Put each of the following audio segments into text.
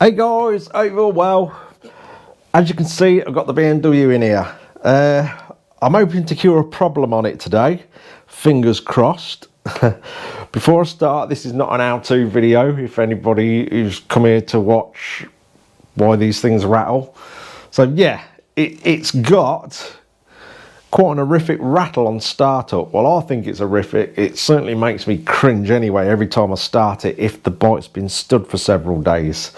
Hey guys, hope you're well. As you can see, I've got the BMW in here. I'm hoping to cure a problem on it today. Fingers crossed. Before I start, this is not an how-to video. If anybody who's come here to watch why these things rattle. So yeah, it's got quite an horrific rattle on startup. Well, I think it's horrific. It certainly makes me cringe anyway every time I start it if the bike's been stood for several days.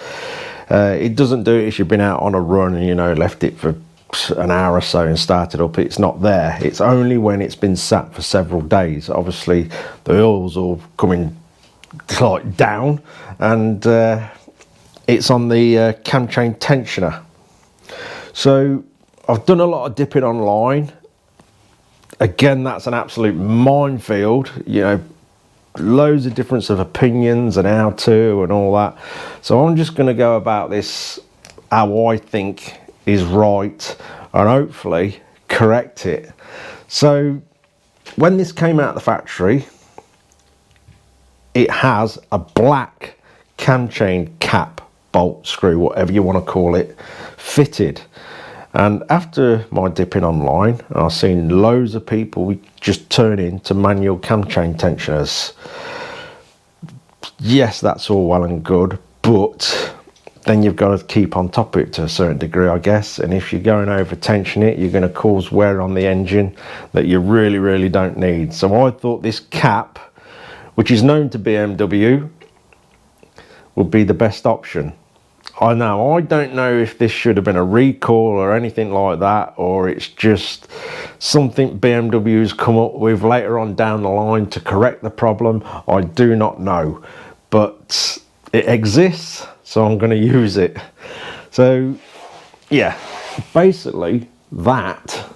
It doesn't do it if you've been out on a run and, you know, left it for an hour or so and started up. It's not there. It's only when it's been sat for several days. Obviously the oil's all coming like down, and it's on the cam chain tensioner. So I've done a lot of dipping online. Again, that's an absolute minefield, you know, loads of difference of opinions and how to and all that. So I'm just going to go about this how I think is right and hopefully correct it. So when this came out of the factory, it has a black cam chain cap, bolt, screw, whatever you want to call it, fitted. And after my dipping online, I've seen loads of people just turn into manual cam chain tensioners. Yes, that's all well and good, but then you've got to keep on top of it to a certain degree, I guess. And if you're going over tension it, you're going to cause wear on the engine that you really, really don't need. So I thought this cap, which is known to BMW, would be the best option. I don't know if this should have been a recall or anything like that, or it's just something BMW's come up with later on down the line to correct the problem. I do not know, but it exists, so I'm going to use it. So yeah, basically that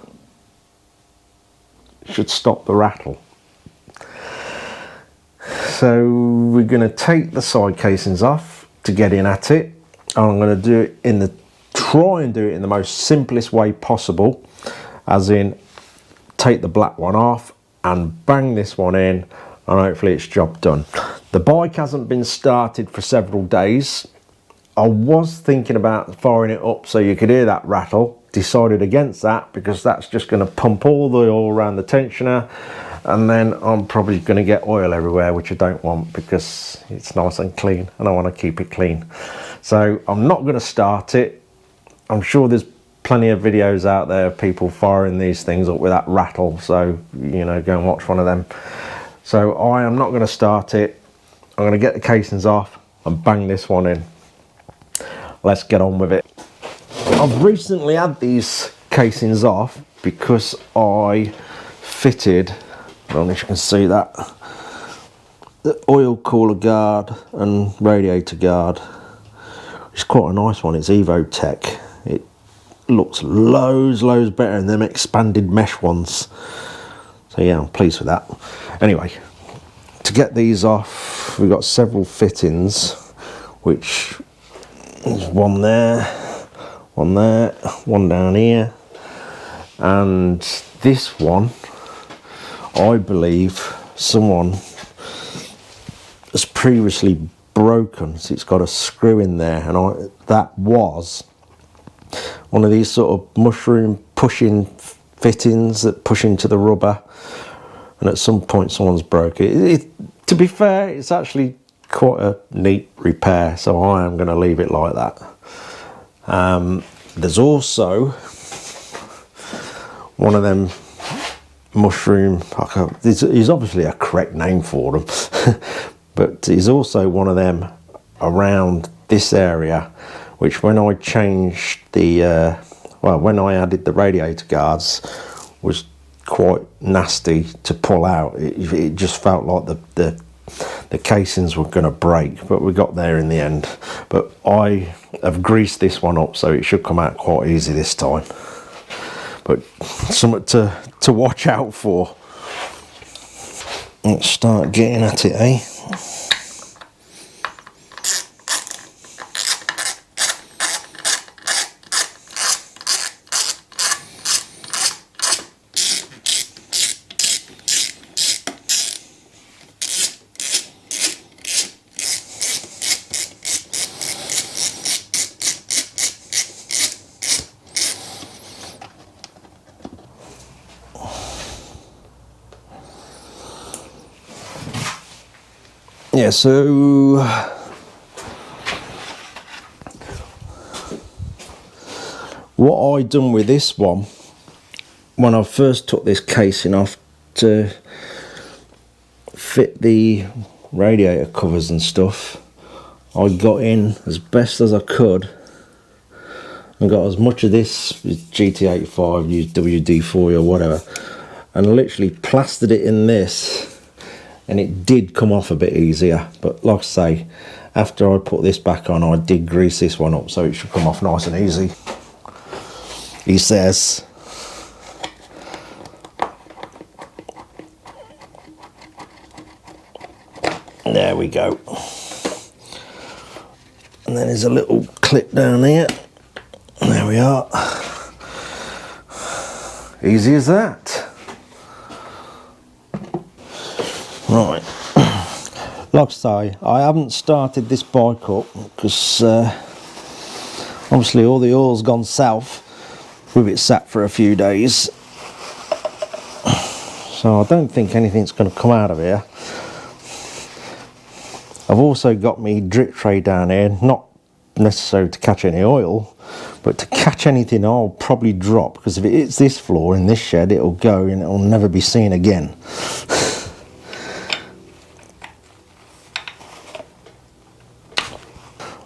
should stop the rattle. So we're going to take the side casings off to get in at it. I'm going to do it try and do it in the most simplest way possible, as in take the black one off and bang this one in, and hopefully it's job done. The bike hasn't been started for several days. I was thinking about firing it up so you could hear that rattle. Decided against that because that's just going to pump all the oil around the tensioner, and then I'm probably going to get oil everywhere, which I don't want because it's nice and clean and I want to keep it clean. So I'm not going to start it. I'm sure there's plenty of videos out there of people firing these things up with that rattle, so you know, go and watch one of them. So I am not going to start it. I'm going to get the casings off and bang this one in. Let's get on with it. I've recently had these casings off because I fitted, I don't know if you can see that, the oil cooler guard and radiator guard. It's quite a nice one. It's Evotech. It looks loads better than them expanded mesh ones. So yeah, I'm pleased with that. Anyway, to get these off, we've got several fittings, which is one there, one down here, and this one, I believe someone has previously broken, so it's got a screw in there, and that was one of these sort of mushroom pushing fittings that push into the rubber, and at some point someone's broke it. To be fair, it's actually quite a neat repair, so I am going to leave it like that. There's also one of them mushroom, there's obviously a correct name for them, but there's also one of them around this area, which when I changed the, when I added the radiator guards, was quite nasty to pull out. It just felt like the casings were going to break, but we got there in the end. But I have greased this one up, so it should come out quite easy this time. But something to watch out for. Let's start getting at it, eh? yeah, so what I done with this one, when I first took this casing off to fit the radiator covers and stuff, I got in as best as I could and got as much of this GT85, used WD-40 or whatever, and literally plastered it in this, and it did come off a bit easier. But like I say, after I put this back on, I did grease this one up so it should come off nice and easy, he says. There we go. And then there's a little clip down here. There we are. Easy as that. Right. Like I say, I haven't started this bike up because obviously all the oil's gone south with it sat for a few days. So I don't think anything's going to come out of here. I've also got me drip tray down here, not necessarily to catch any oil, but to catch anything I'll probably drop, because if it hits this floor in this shed, it'll go and it'll never be seen again.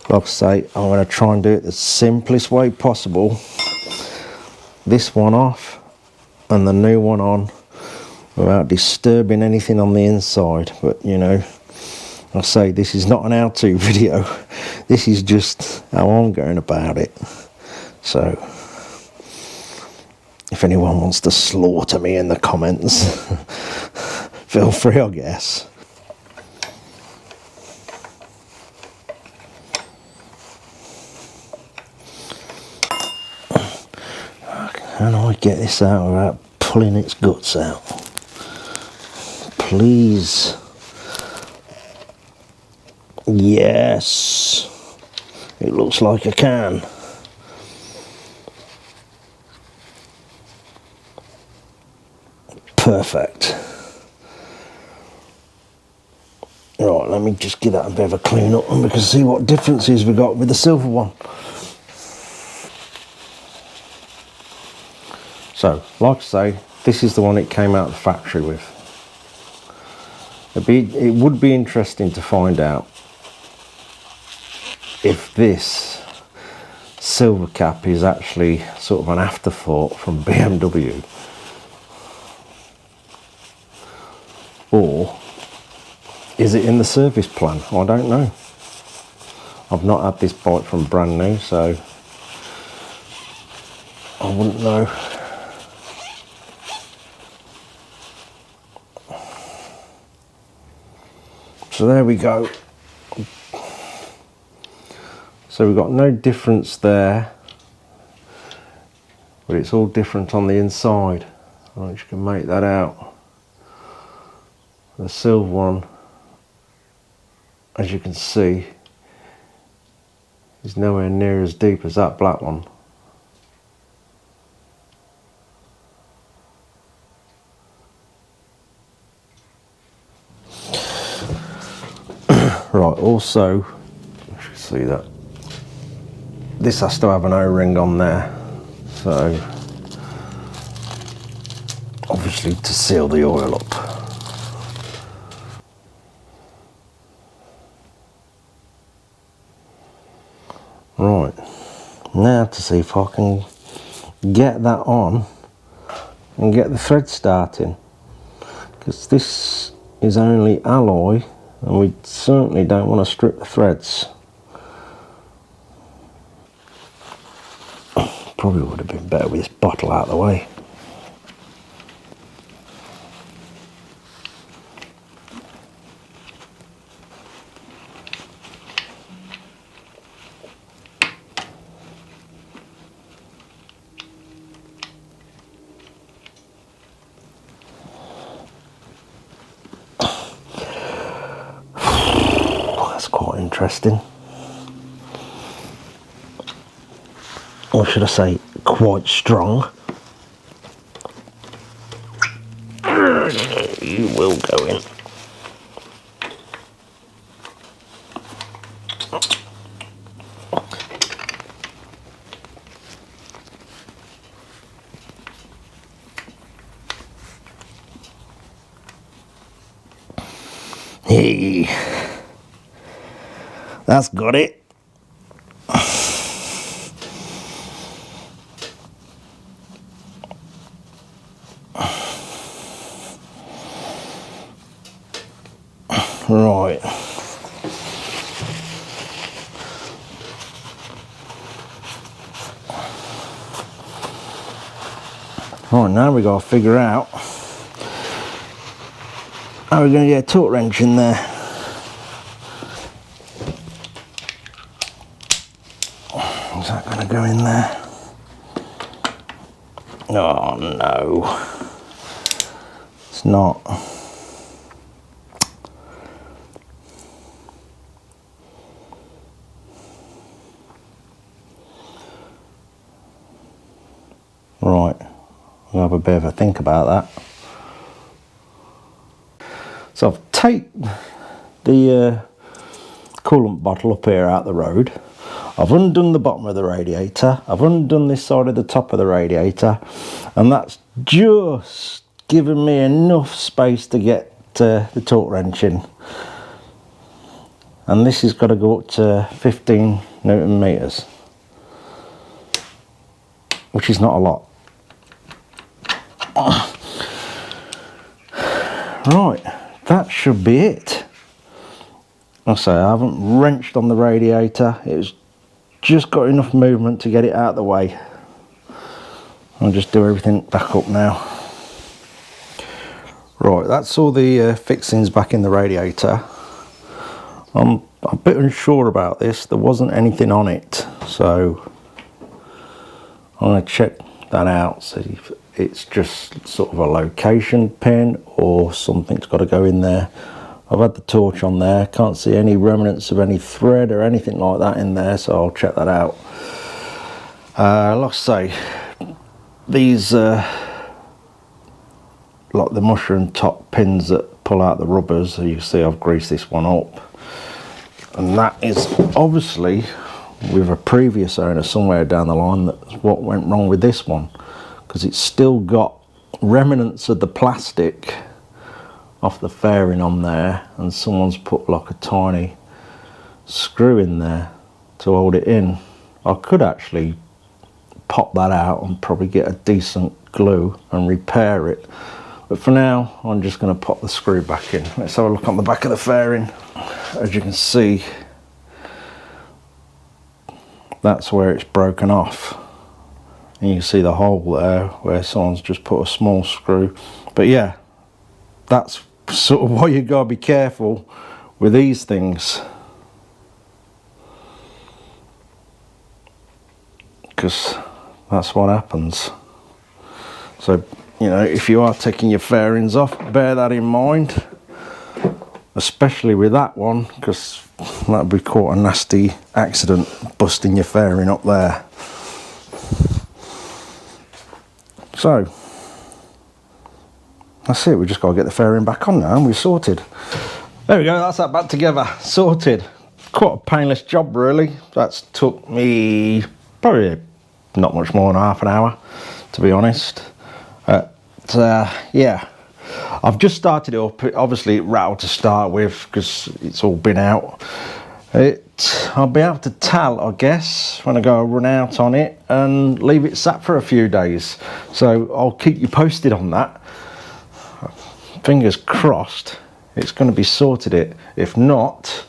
Like I say, I'm going to try and do it the simplest way possible. This one off and the new one on without disturbing anything on the inside. But you know, I say this is not an how-to video. This is just how I'm going about it. So if anyone wants to slaughter me in the comments, feel free, I guess. How do I get this out without pulling its guts out? Please. Yes. It looks like I can. Perfect. Right, let me just give that a bit of a clean up and we can see what differences we got with the silver one. So, like I say, this is the one it came out of the factory with. It would be interesting to find out if this silver cap is actually sort of an afterthought from BMW, or is it in the service plan? I don't know. I've not had this bike from brand new, so I wouldn't know. So there we go. So we've got no difference there, but it's all different on the inside. I don't know if you can make that out. The silver one, as you can see, is nowhere near as deep as that black one. Right, also, you should see that this has to have an O-ring on there, so obviously to seal the oil up. Right, now to see if I can get that on and get the thread starting, because this is only alloy and we certainly don't want to strip the threads. Probably would have been better with this bottle out of the way. That's quite interesting. Or should I say, quite strong. You will go in. Hey, that's got it. Right. Right, now we got to figure out how we're going to get a torque wrench in there. Is that going to go in there? Oh no, it's not. Right, I'll have a bit of a think about that. So I've taken the coolant bottle up here out the road. I've undone the bottom of the radiator. I've undone this side of the top of the radiator, and that's just given me enough space to get the torque wrench in. And this has got to go up to 15 Newton meters, which is not a lot. Right, that should be it. Like I say, I haven't wrenched on the radiator. It's just got enough movement to get it out of the way. I'll just do everything back up now. Right, that's all the fixings back in the radiator. I'm a bit unsure about this. There wasn't anything on it, so I'm going to check that out, see if it's just sort of a location pin or something's got to go in there. I've had the torch on there, can't see any remnants of any thread or anything like that in there, so I'll check that out. Like I say, these like the mushroom top pins that pull out the rubbers, so you see I've greased this one up, and that is obviously with a previous owner somewhere down the line. That's what went wrong with this one, because it's still got remnants of the plastic off the fairing on there, and someone's put like a tiny screw in there to hold it in. I could actually pop that out and probably get a decent glue and repair it, but for now I'm just going to pop the screw back in. Let's have a look on the back of the fairing. As you can see, that's where it's broken off, and you can see the hole there where someone's just put a small screw. But yeah, that's sort of why you gotta be careful with these things, because that's what happens. So, you know, if you are taking your fairings off, bear that in mind, especially with that one, because that would be quite a nasty accident, busting your fairing up there. So that's it, we just got to get the fairing back on now and we're sorted. There we go, that's that back together, sorted. Quite a painless job really. That's took me probably not much more than half an hour, to be honest. Yeah, I've just started it up. Obviously it rattled to start with because it's all been out. I'll be able to tell, I guess, when I go run out on it and leave it sat for a few days. So I'll keep you posted on that. Fingers crossed it's going to be sorted it. If not,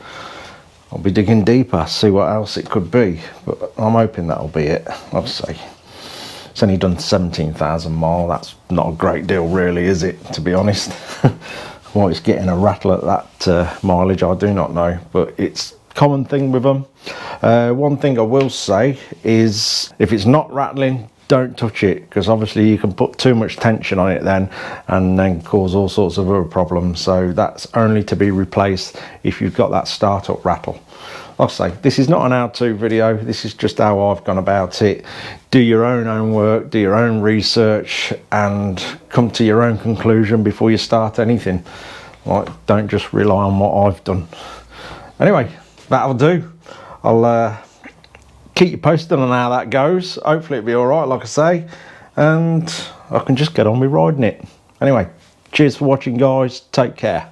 I'll be digging deeper, see what else it could be. But I'm hoping that'll be it. I'll say it's only done 17,000 miles. That's not a great deal really, is it, to be honest? Why it's getting a rattle at that mileage, I do not know, but it's common thing with them. One thing I will say is if it's not rattling, don't touch it, because obviously you can put too much tension on it then and then cause all sorts of other problems. So that's only to be replaced if you've got that startup rattle. Like I say, this is not an how-to video, this is just how I've gone about it. Do your own homework, do your own research, and come to your own conclusion before you start anything. Like, don't just rely on what I've done. Anyway, that'll do. I'll keep you posted on how that goes. Hopefully it'll be all right, like I say, and I can just get on with riding it. Anyway, cheers for watching, guys. Take care.